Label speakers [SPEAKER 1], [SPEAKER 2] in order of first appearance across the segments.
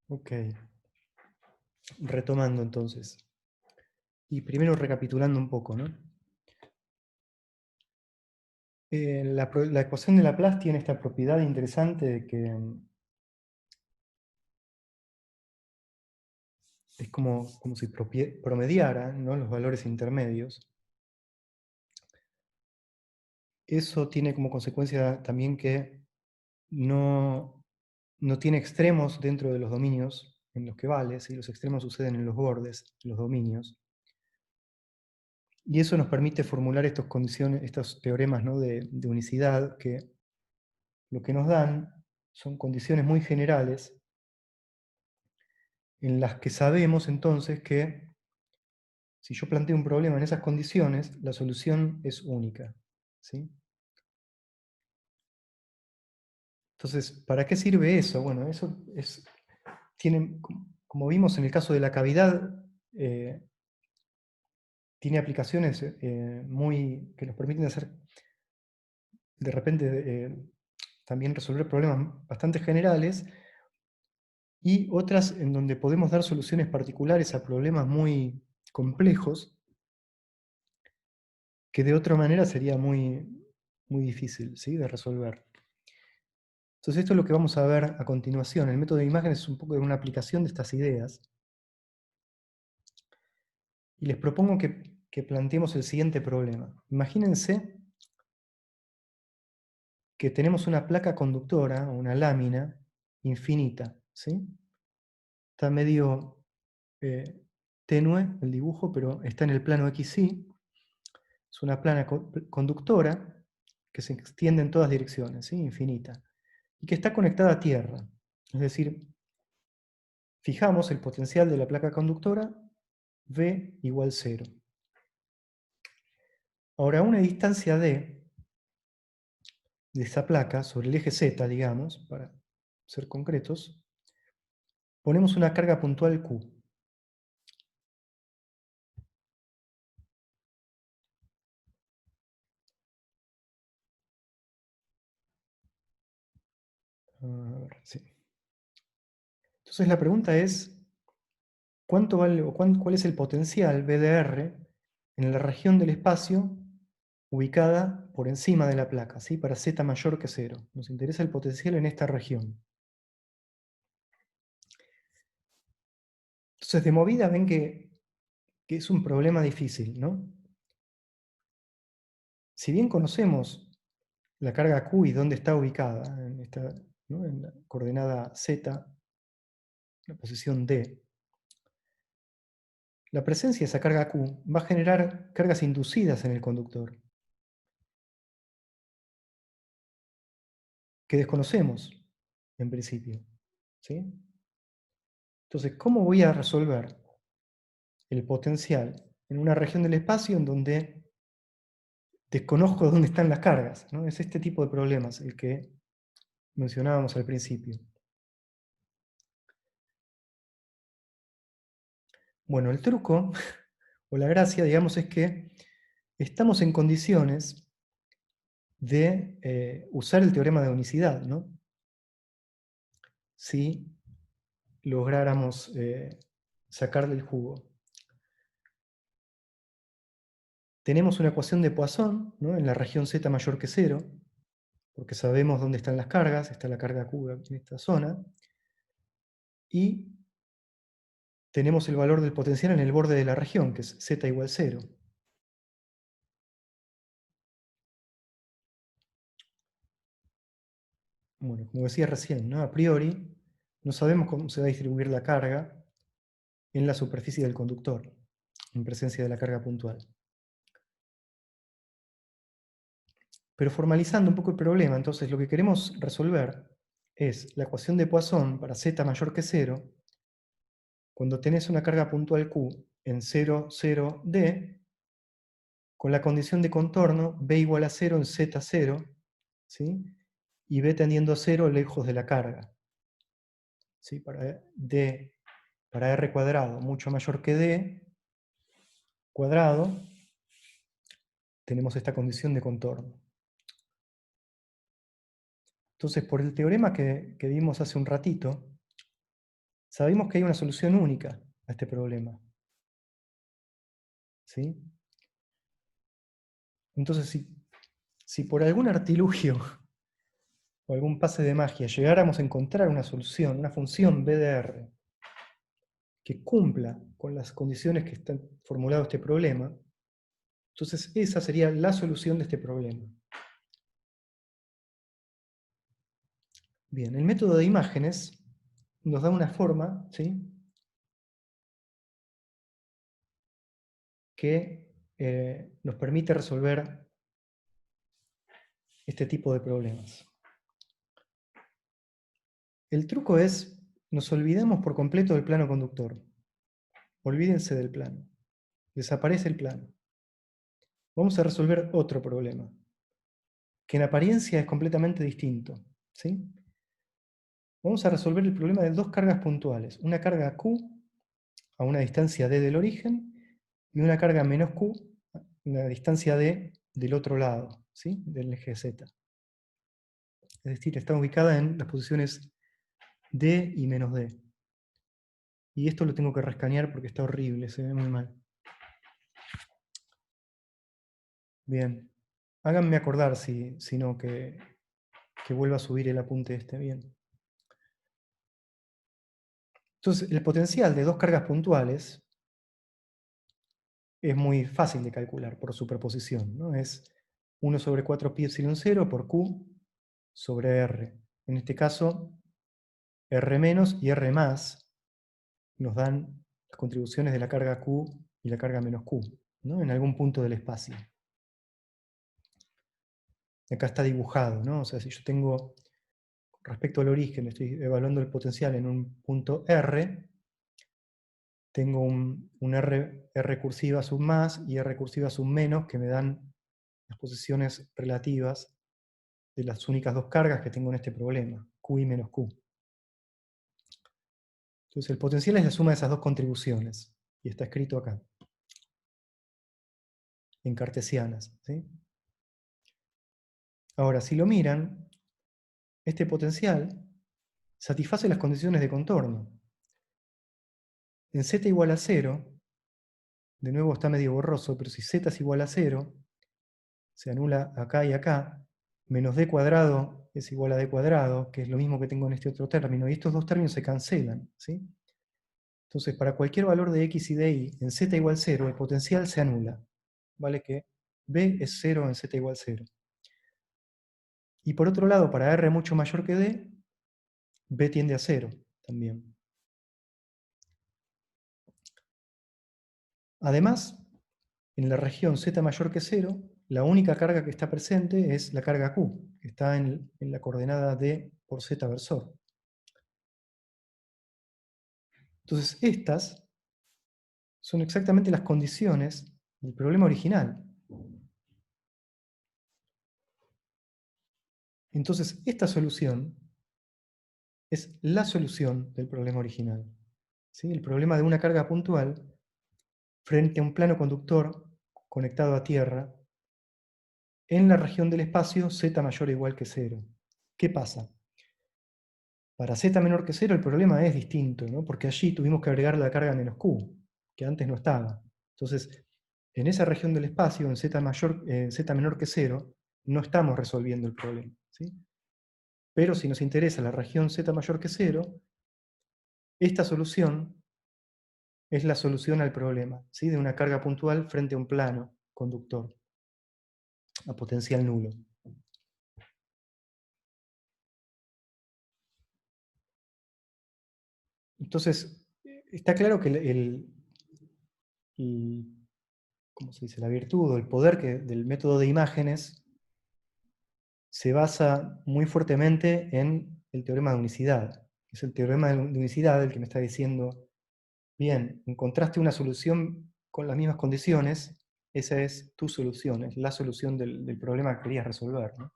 [SPEAKER 1] Ok, retomando entonces. Y primero recapitulando un poco, ¿no? La ecuación de Laplace tiene esta propiedad interesante de que es como si promediara, ¿no?, los valores intermedios. Eso tiene como consecuencia también que no, no tiene extremos dentro de los dominios en los que vale, ¿sí? Los extremos suceden en los bordes, en los dominios. Y eso nos permite formular estos teoremas, ¿no?, de unicidad, que lo que nos dan son condiciones muy generales en las que sabemos entonces que si yo planteo un problema en esas condiciones, la solución es única, ¿sí? Entonces, ¿para qué sirve eso? Bueno, como vimos en el caso de la cavidad, eh, tiene aplicaciones que nos permiten hacer, de repente, también resolver problemas bastante generales, y otras en donde podemos dar soluciones particulares a problemas muy complejos, que de otra manera sería muy difícil, ¿sí?, de resolver. Entonces esto es lo que vamos a ver a continuación. El método de imágenes es un poco de una aplicación de estas ideas. Y les propongo que planteemos el siguiente problema. Imagínense que tenemos una placa conductora, o una lámina, infinita, ¿sí? Está medio eh, tenue el dibujo, pero está en el plano XY. Es una plana conductora que se extiende en todas direcciones, ¿sí?, infinita. Y que está conectada a tierra. Es decir, fijamos el potencial de la placa conductora, V igual 0. Ahora, a una distancia D de esa placa, sobre el eje Z, digamos, para ser concretos, ponemos una carga puntual Q. A ver, sí. Entonces la pregunta es, ¿cuánto vale o cuál es el potencial VDR en la región del espacio ubicada por encima de la placa, ¿sí?, para Z mayor que 0? Nos interesa el potencial en esta región. Entonces, de movida ven que es un problema difícil, ¿no? Si bien conocemos la carga Q y dónde está ubicada, ¿no?, en la coordenada Z, la posición D, la presencia de esa carga Q va a generar cargas inducidas en el conductor, que desconocemos en principio, ¿sí? Entonces, ¿cómo voy a resolver el potencial en una región del espacio en donde desconozco dónde están las cargas, ¿no? Es este tipo de problemas el que mencionábamos al principio. Bueno, el truco o la gracia, digamos, es que estamos en condiciones de usar el teorema de unicidad, ¿no? Si lográramos sacarle el jugo. Tenemos una ecuación de Poisson, ¿no?, en la región Z mayor que 0, porque sabemos dónde están las cargas, está la carga Q en esta zona, y tenemos el valor del potencial en el borde de la región, que es Z igual 0. Bueno, como decía recién, ¿no?, a priori no sabemos cómo se va a distribuir la carga en la superficie del conductor, en presencia de la carga puntual. Pero formalizando un poco el problema, entonces lo que queremos resolver es la ecuación de Poisson para z mayor que 0, cuando tenés una carga puntual Q en 0, 0, D, con la condición de contorno B igual a 0 en Z 0, ¿sí?, y B tendiendo a 0 lejos de la carga, ¿sí?, para R cuadrado mucho mayor que D cuadrado, tenemos esta condición de contorno. Entonces, por el teorema que vimos hace un ratito, sabemos que hay una solución única a este problema. ¿Sí? Entonces, si por algún artilugio o algún pase de magia llegáramos a encontrar una solución, una función BDR, que cumpla con las condiciones que están formulado este problema, entonces esa sería la solución de este problema. Bien, el método de imágenes nos da una forma, ¿sí?, que nos permite resolver este tipo de problemas. El truco es, nos olvidamos por completo del plano conductor. Olvídense del plano. Desaparece el plano. Vamos a resolver otro problema, que en apariencia es completamente distinto, ¿sí? Vamos a resolver el problema de dos cargas puntuales. Una carga Q a una distancia D del origen y una carga menos Q a una distancia D del otro lado, ¿sí?, del eje Z. Es decir, está ubicada en las posiciones D y menos D. Y esto lo tengo que rescanear porque está horrible, se ve muy mal. Bien. Háganme acordar si no que vuelva a subir el apunte este. Bien. Entonces, el potencial de dos cargas puntuales es muy fácil de calcular por superposición, ¿no? Es 1 sobre 4 pi epsilon 0 por Q sobre R. En este caso, R menos y R más nos dan las contribuciones de la carga Q y la carga menos Q, ¿no?, en algún punto del espacio. Acá está dibujado, ¿no? O sea, si yo tengo, respecto al origen, estoy evaluando el potencial en un punto R, tengo un R cursiva sub más y R cursiva sub menos que me dan las posiciones relativas de las únicas dos cargas que tengo en este problema, Q y menos Q. Entonces el potencial es la suma de esas dos contribuciones, y está escrito acá, en cartesianas, ¿sí? Ahora, si lo miran, este potencial satisface las condiciones de contorno. En z igual a 0, de nuevo está medio borroso, pero si z es igual a 0, se anula acá y acá, menos d cuadrado es igual a d cuadrado, que es lo mismo que tengo en este otro término, y estos dos términos se cancelan, ¿sí? Entonces, para cualquier valor de x y de y en z igual 0, el potencial se anula. Vale que b es 0 en z igual 0. Y por otro lado, para r mucho mayor que d, b tiende a 0 también. Además, en la región z mayor que 0, la única carga que está presente es la carga q, que está en la coordenada d por z versor. Entonces, estas son exactamente las condiciones del problema original. Entonces, esta solución es la solución del problema original, ¿sí? El problema de una carga puntual frente a un plano conductor conectado a tierra en la región del espacio z mayor o igual que 0. ¿Qué pasa? Para z menor que 0 el problema es distinto, ¿no?, porque allí tuvimos que agregar la carga menos q, que antes no estaba. Entonces, en esa región del espacio, en z menor que 0, no estamos resolviendo el problema, ¿sí? Pero si nos interesa la región z mayor que 0, esta solución es la solución al problema, ¿sí?, de una carga puntual frente a un plano conductor a potencial nulo. Entonces, está claro que ¿cómo se dice?, la virtud o el poder del método de imágenes se basa muy fuertemente en el teorema de unicidad. Es el teorema de unicidad el que me está diciendo, bien, encontraste una solución con las mismas condiciones, esa es tu solución, es la solución del problema que querías resolver, ¿no?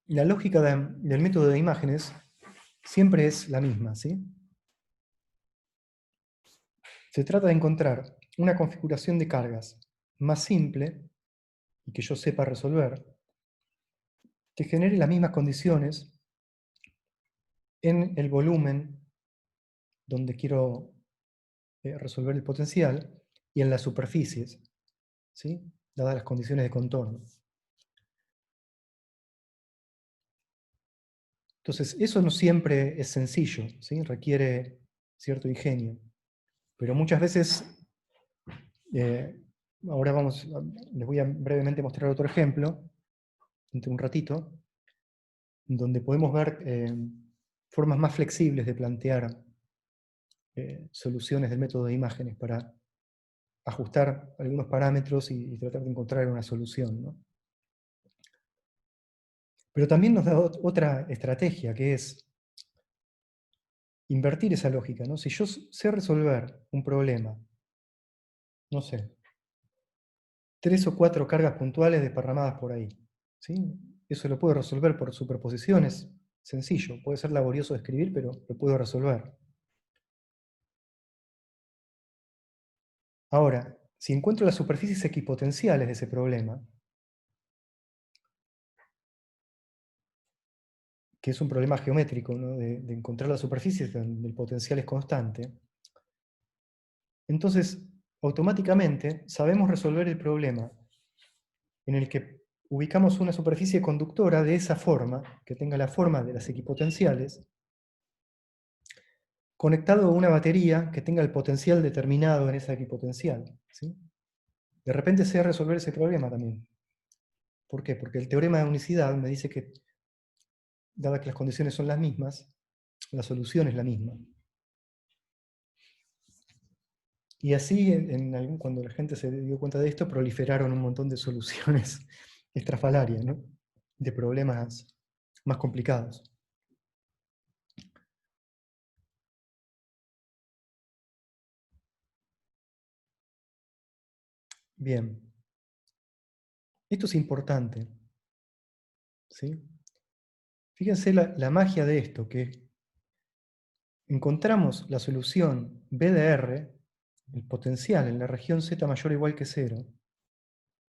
[SPEAKER 1] La lógica del método de imágenes siempre es la misma, ¿sí? Se trata de encontrar una configuración de cargas más simple y que yo sepa resolver, que genere las mismas condiciones en el volumen donde quiero resolver el potencial y en las superficies, ¿sí? Dadas las condiciones de contorno. Entonces, eso no siempre es sencillo, ¿sí? Requiere cierto ingenio. Pero muchas veces, ahora les voy a brevemente mostrar otro ejemplo, entre un ratito, donde podemos ver formas más flexibles de plantear soluciones del método de imágenes para ajustar algunos parámetros y tratar de encontrar una solución, ¿no? Pero también nos da otra estrategia, que es invertir esa lógica, ¿no? Si yo sé resolver un problema, no sé, 3 o 4 cargas puntuales desparramadas por ahí, ¿sí? Eso lo puedo resolver por superposiciones, sencillo, puede ser laborioso de escribir, pero lo puedo resolver. Ahora, si encuentro las superficies equipotenciales de ese problema, que es un problema geométrico, ¿no? de encontrar las superficies donde el potencial es constante, entonces automáticamente sabemos resolver el problema en el que ubicamos una superficie conductora de esa forma, que tenga la forma de las equipotenciales, conectado a una batería que tenga el potencial determinado en esa equipotencial, ¿sí? De repente sé resolver ese problema también. ¿Por qué? Porque el teorema de unicidad me dice que, dadas que las condiciones son las mismas, la solución es la misma. Y así, cuando la gente se dio cuenta de esto, proliferaron un montón de soluciones estrafalarias, ¿no? De problemas más complicados. Bien, esto es importante, ¿sí? Fíjense la magia de esto, que encontramos la solución B de R, el potencial en la región Z mayor o igual que 0,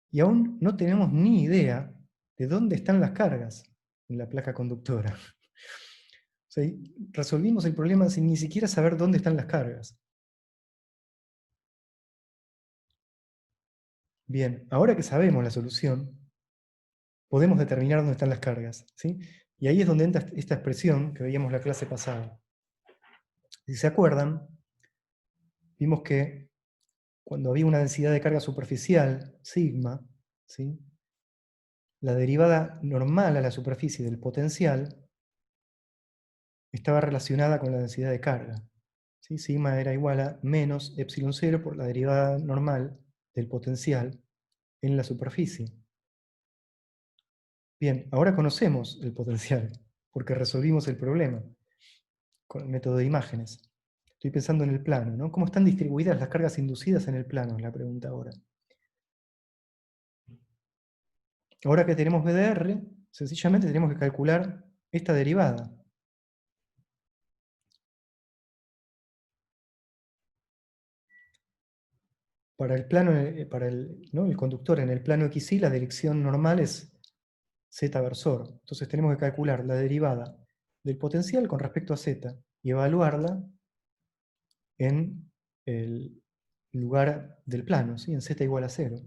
[SPEAKER 1] y aún no tenemos ni idea de dónde están las cargas en la placa conductora. O sea, resolvimos el problema sin ni siquiera saber dónde están las cargas. Bien, ahora que sabemos la solución, podemos determinar dónde están las cargas, ¿sí? Y ahí es donde entra esta expresión que veíamos la clase pasada. Si se acuerdan, vimos que cuando había una densidad de carga superficial, sigma, ¿sí? La derivada normal a la superficie del potencial estaba relacionada con la densidad de carga, ¿sí? Sigma era igual a menos epsilon 0 por la derivada normal del potencial en la superficie. Bien, ahora conocemos el potencial, porque resolvimos el problema con el método de imágenes. Estoy pensando en el plano, ¿no? ¿Cómo están distribuidas las cargas inducidas en el plano? Es la pregunta ahora. Ahora que tenemos BDR, sencillamente tenemos que calcular esta derivada. Para el plano, ¿no? El conductor en el plano XY, la dirección normal es Z versor. Entonces tenemos que calcular la derivada del potencial con respecto a Z y evaluarla en el lugar del plano, ¿sí? En Z igual a 0.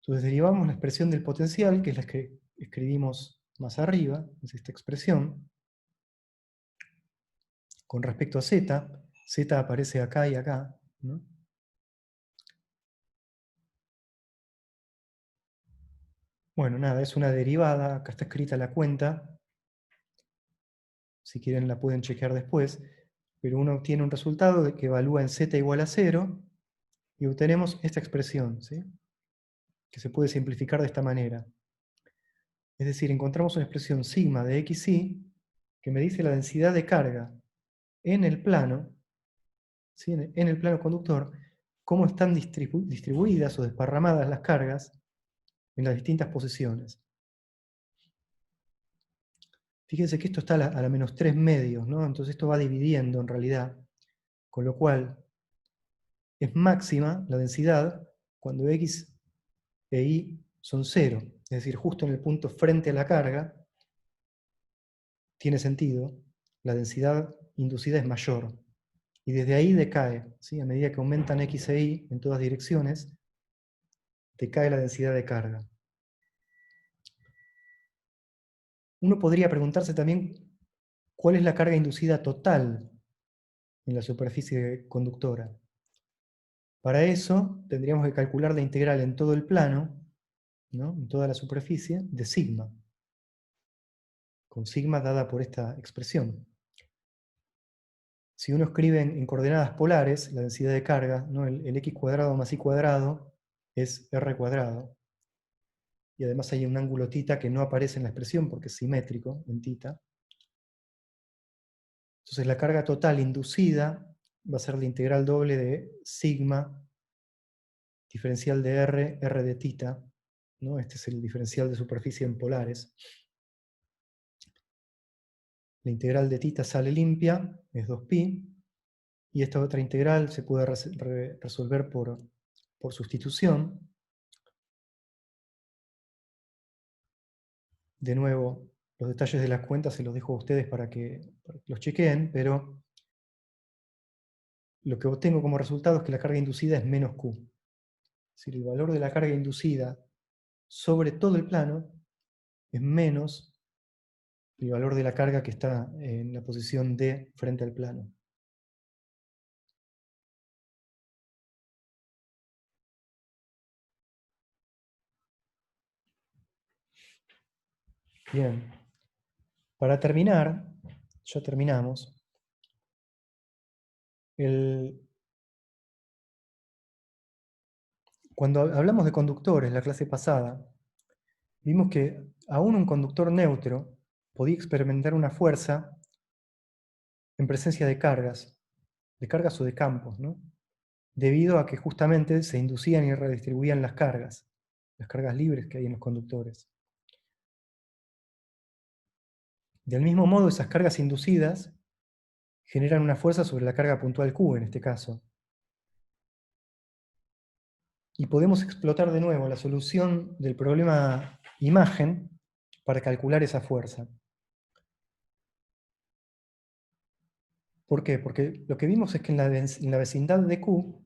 [SPEAKER 1] Entonces derivamos la expresión del potencial, que es la que escribimos más arriba, es esta expresión, con respecto a Z. Z aparece acá y acá, ¿no? Bueno, nada, es una derivada, acá está escrita la cuenta, si quieren la pueden chequear después, pero uno obtiene un resultado de que evalúa en Z igual a 0, y obtenemos esta expresión, ¿sí? Que se puede simplificar de esta manera. Es decir, encontramos una expresión sigma de xy que me dice la densidad de carga en el plano, ¿sí? En el plano conductor, cómo están distribuidas o desparramadas las cargas en las distintas posiciones. Fíjense que esto está a la menos 3 medios, ¿no? Entonces esto va dividiendo en realidad, con lo cual es máxima la densidad cuando X e Y son 0, es decir, justo en el punto frente a la carga, tiene sentido, la densidad inducida es mayor. Y desde ahí decae, ¿sí? A medida que aumentan X e Y en todas direcciones, decae la densidad de carga. Uno podría preguntarse también cuál es la carga inducida total en la superficie conductora. Para eso tendríamos que calcular la integral en todo el plano, ¿no? En toda la superficie, de sigma, con sigma dada por esta expresión. Si uno escribe en coordenadas polares la densidad de carga, ¿no? el x cuadrado más y cuadrado es r cuadrado. Y además hay un ángulo θ que no aparece en la expresión porque es simétrico en θ. Entonces la carga total inducida va a ser la integral doble de sigma diferencial de r de θ, ¿no? Este es el diferencial de superficie en polares. La integral de θ sale limpia, es 2π, y esta otra integral se puede resolver por sustitución. De nuevo, los detalles de las cuentas se los dejo a ustedes para que los chequeen, pero lo que obtengo como resultado es que la carga inducida es menos Q. Es decir, el valor de la carga inducida sobre todo el plano es menos el valor de la carga que está en la posición D frente al plano. Bien. Para terminar, ya terminamos. Cuando hablamos de conductores la clase pasada, vimos que aún un conductor neutro podía experimentar una fuerza en presencia de cargas o de campos, ¿no? Debido a que justamente se inducían y redistribuían las cargas libres que hay en los conductores. Del mismo modo, esas cargas inducidas generan una fuerza sobre la carga puntual Q, en este caso. Y podemos explotar de nuevo la solución del problema imagen para calcular esa fuerza. ¿Por qué? Porque lo que vimos es que en la vecindad de Q,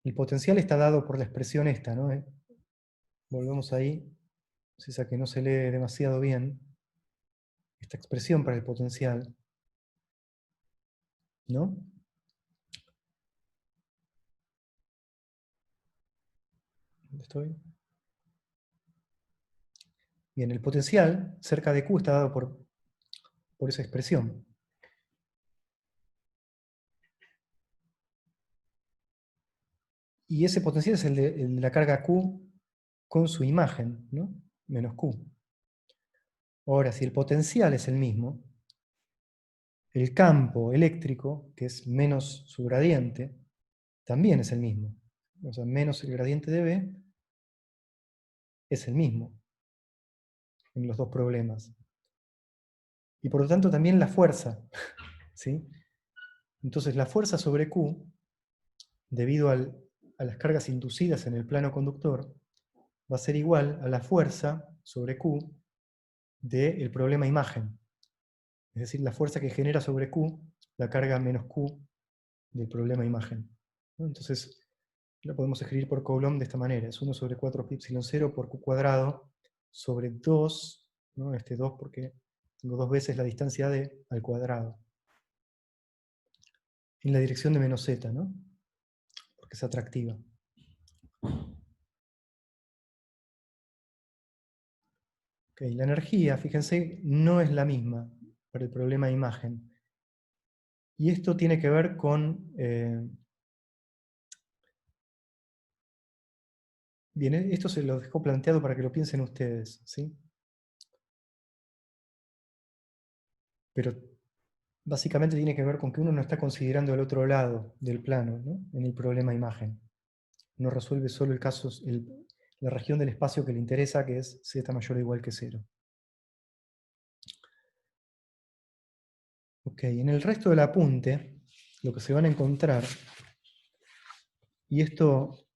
[SPEAKER 1] el potencial está dado por la expresión esta, ¿no? Volvemos ahí, es esa que no se lee demasiado bien, esta expresión para el potencial, ¿no? ¿Dónde estoy? Bien, el potencial cerca de Q está dado por esa expresión. Y ese potencial es el de la carga Q con su imagen, ¿no? Menos Q. Ahora, si el potencial es el mismo, el campo eléctrico, que es menos su gradiente, también es el mismo. O sea, menos el gradiente de B es el mismo en los dos problemas. Y por lo tanto también la fuerza, ¿sí? Entonces la fuerza sobre Q, debido a las cargas inducidas en el plano conductor, va a ser igual a la fuerza sobre Q del problema imagen. Es decir, la fuerza que genera sobre Q la carga menos Q del problema imagen. Entonces, lo podemos escribir por Coulomb de esta manera. Es 1 sobre 4 pi epsilon 0 por Q cuadrado sobre 2, ¿no? Este 2 porque tengo dos veces la distancia d al cuadrado. En la dirección de menos z, ¿no? Porque es atractiva. Okay, la energía, fíjense, no es la misma para el problema de imagen. Y esto tiene que ver con... bien, esto se lo dejo planteado para que lo piensen ustedes, ¿sí? Pero básicamente tiene que ver con que uno no está considerando el otro lado del plano, ¿no? En el problema imagen. No resuelve solo el caso, la región del espacio que le interesa, que es z mayor o igual que 0. Ok, en el resto del apunte, lo que se van a encontrar, y esto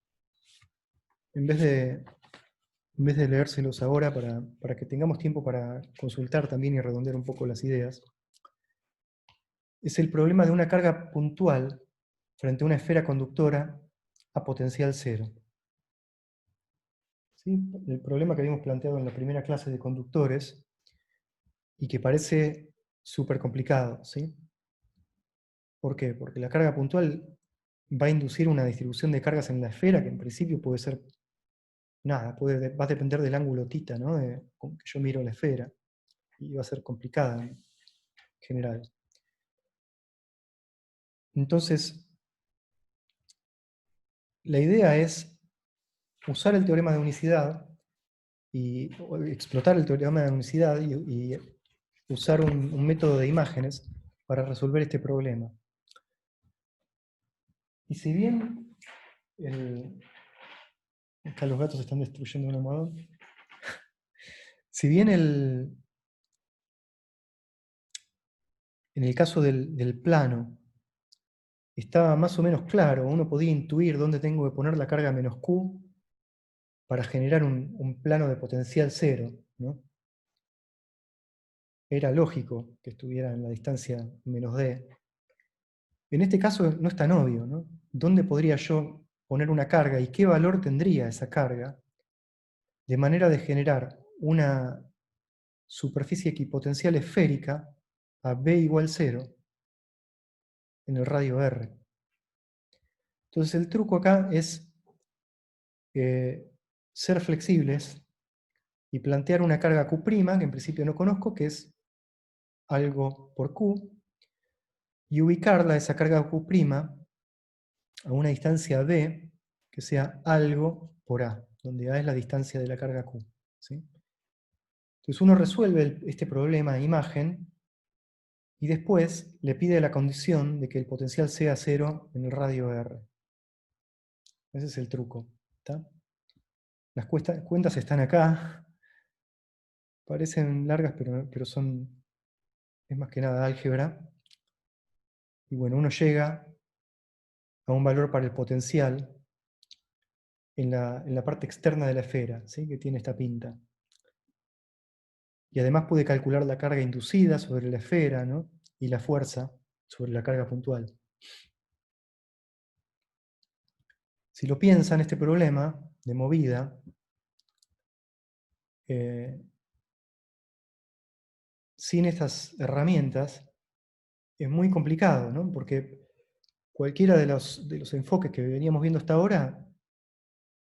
[SPEAKER 1] en vez de leérselos ahora para que tengamos tiempo para consultar también y redondear un poco las ideas, es el problema de una carga puntual frente a una esfera conductora a potencial cero. ¿Sí? El problema que habíamos planteado en la primera clase de conductores y que parece súper complicado. ¿Sí? ¿Por qué? Porque la carga puntual va a inducir una distribución de cargas en la esfera que en principio puede ser nada, va a depender del ángulo tita, ¿no? Con que yo miro la esfera, y va a ser complicada en general. Entonces, la idea es usar el teorema de unicidad o explotar el teorema de unicidad y usar un método de imágenes para resolver este problema. Y si bien acá los gatos están destruyendo un almohadón. Si bien en el caso del plano estaba más o menos claro, uno podía intuir dónde tengo que poner la carga menos Q para generar un plano de potencial cero, ¿no? Era lógico que estuviera en la distancia menos D. En este caso no es tan obvio, ¿no? ¿Dónde podría yo poner una carga y qué valor tendría esa carga? De manera de generar una superficie equipotencial esférica a B igual 0 en el radio R. Entonces el truco acá es ser flexibles y plantear una carga Q', que en principio no conozco, que es algo por Q, y ubicarla, esa carga Q', a una distancia B que sea algo por A, donde A es la distancia de la carga Q. ¿Sí? Entonces uno resuelve este problema de imagen y después le pide la condición de que el potencial sea 0 en el radio R. Ese es el truco. ¿Está? Las cuentas están acá. Parecen largas, pero es más que nada álgebra. Y bueno, uno llega a un valor para el potencial en la parte externa de la esfera, ¿sí? Que tiene esta pinta. Y además puede calcular la carga inducida sobre la esfera, ¿no? Y la fuerza sobre la carga puntual. Si lo piensan, este problema de movida, sin estas herramientas, es muy complicado, ¿no? Porque cualquiera de los enfoques que veníamos viendo hasta ahora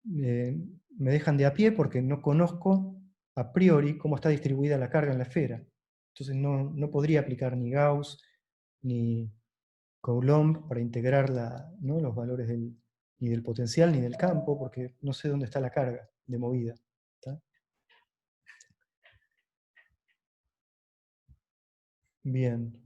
[SPEAKER 1] me dejan de a pie porque no conozco a priori cómo está distribuida la carga en la esfera. Entonces no podría aplicar ni Gauss ni Coulomb para integrar ¿no? los valores ni del potencial ni del campo, porque no sé dónde está la carga de movida. ¿Está? Bien.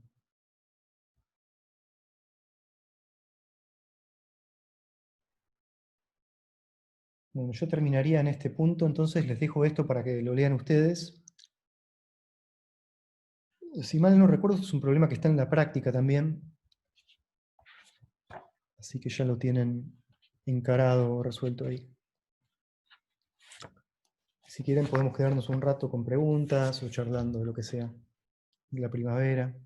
[SPEAKER 1] Bueno, yo terminaría en este punto, entonces les dejo esto para que lo lean ustedes. Si mal no recuerdo, es un problema que está en la práctica también, así que ya lo tienen encarado o resuelto ahí. Si quieren podemos quedarnos un rato con preguntas o charlando de lo que sea, de la primavera.